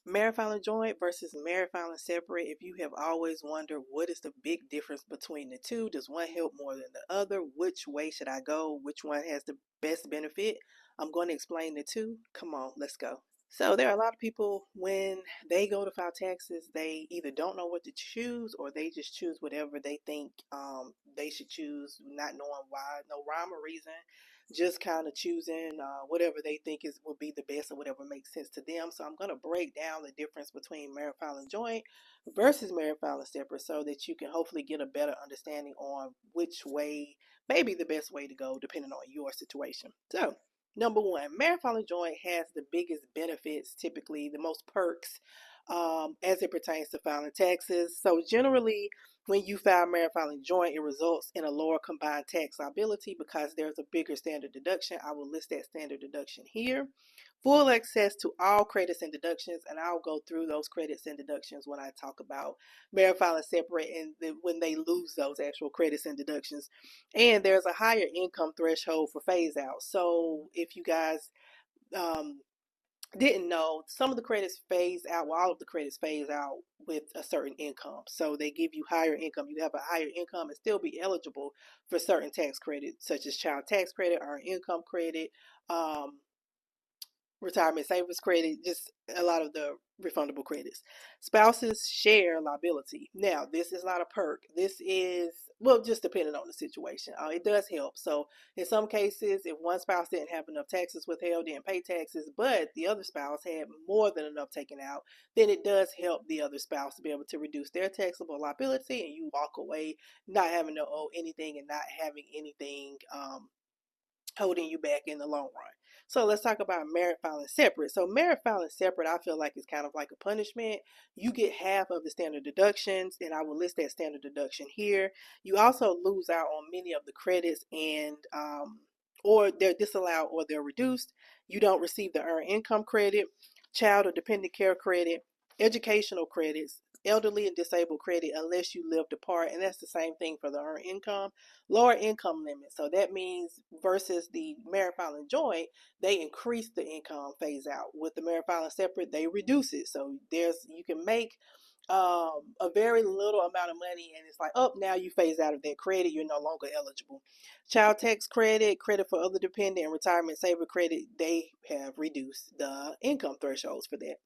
Married filing joint versus married filing separate. If you have always wondered what is the big difference between the two, does one help more than the other? Which way should I go? Which one has the best benefit? I'm going to explain the two. Come on, let's go. So there are a lot of people when they go to file taxes, they either don't know what to choose or they just choose whatever they think they should choose, not knowing why, no rhyme or reason, just kind of choosing whatever they think is will be the best or whatever makes sense to them. So I'm going to break down the difference between married filing joint versus married filing separate so that you can hopefully get a better understanding on which way may be the best way to go depending on your situation. So number one, married filing joint has the biggest benefits, typically the most perks, as it pertains to filing taxes. So generally, when you file married filing joint, it results in a lower combined tax liability because there's a bigger standard deduction. I will list that standard deduction here. Full access to all credits and deductions, and I'll go through those credits and deductions when I talk about married filing separate and when they lose those actual credits and deductions. And there's a higher income threshold for phase out. So if you guys um, didn't know, some of the credits phase out, well, all of the credits phase out with a certain income. So they give you higher income. You have a higher income and still be eligible for certain tax credits, such as child tax credit, earned income credit, um, retirement savings credit, just a lot of the refundable credits. Spouses share liability. Now, this is not a perk. This is, well, just depending on the situation. It does help. So, in some cases, if one spouse didn't have enough taxes withheld, didn't pay taxes, but the other spouse had more than enough taken out, then it does help the other spouse to be able to reduce their taxable liability and you walk away not having to owe anything and not having anything holding you back in the long run. So let's talk about married filing separate. So married filing separate, I feel like it's kind of like a punishment. You get half of the standard deductions, and I will list that standard deduction here. You also lose out on many of the credits and or they're disallowed or they're reduced. You don't receive the earned income credit, child or dependent care credit, educational credits, elderly and disabled credit unless you lived apart, and that's the same thing for the earned income. Lower income limit. So that means versus the married filing joint, they increase the income phase out. With the married filing separate, they reduce it. So there's you can make a very little amount of money and it's like, oh, now you phase out of that credit, you're no longer eligible. Child tax credit, credit for other dependent, and retirement saver credit, they have reduced the income thresholds for that.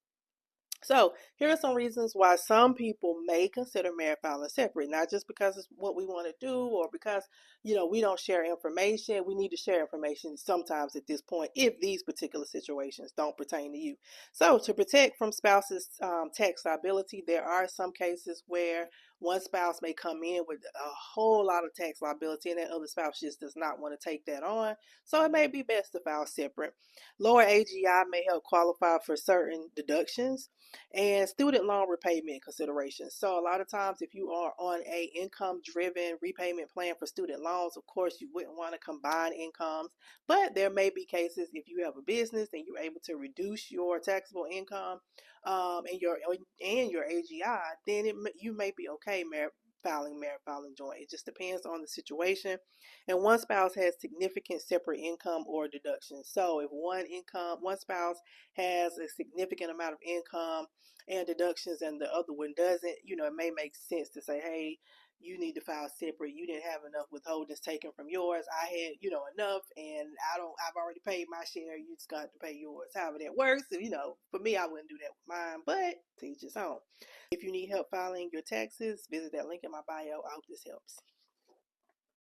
So here are some reasons why some people may consider married filing separate, not just because it's what we want to do or because, we don't share information. We need to share information sometimes at this point if these particular situations don't pertain to you. So to protect from spouse's tax liability, there are some cases where one spouse may come in with a whole lot of tax liability and that other spouse just does not want to take that on. So it may be best to file separate. Lower AGI may help qualify for certain deductions and student loan repayment considerations. So a lot of times if you are on a income driven repayment plan for student loans, of course you wouldn't want to combine incomes, but there may be cases if you have a business and you're able to reduce your taxable income and your AGI, then you may be okay married filing joint. It just depends on the situation. And one spouse has significant separate income or deductions. So if one spouse has a significant amount of income and deductions and the other one doesn't, it may make sense to say, hey, you need to file separate. You didn't have enough withholdings taken from yours. I had, enough and I've already paid my share. You just got to pay yours. However that works. For me, I wouldn't do that with mine, but to each his own. If you need help filing your taxes, visit that link in my bio. I hope this helps.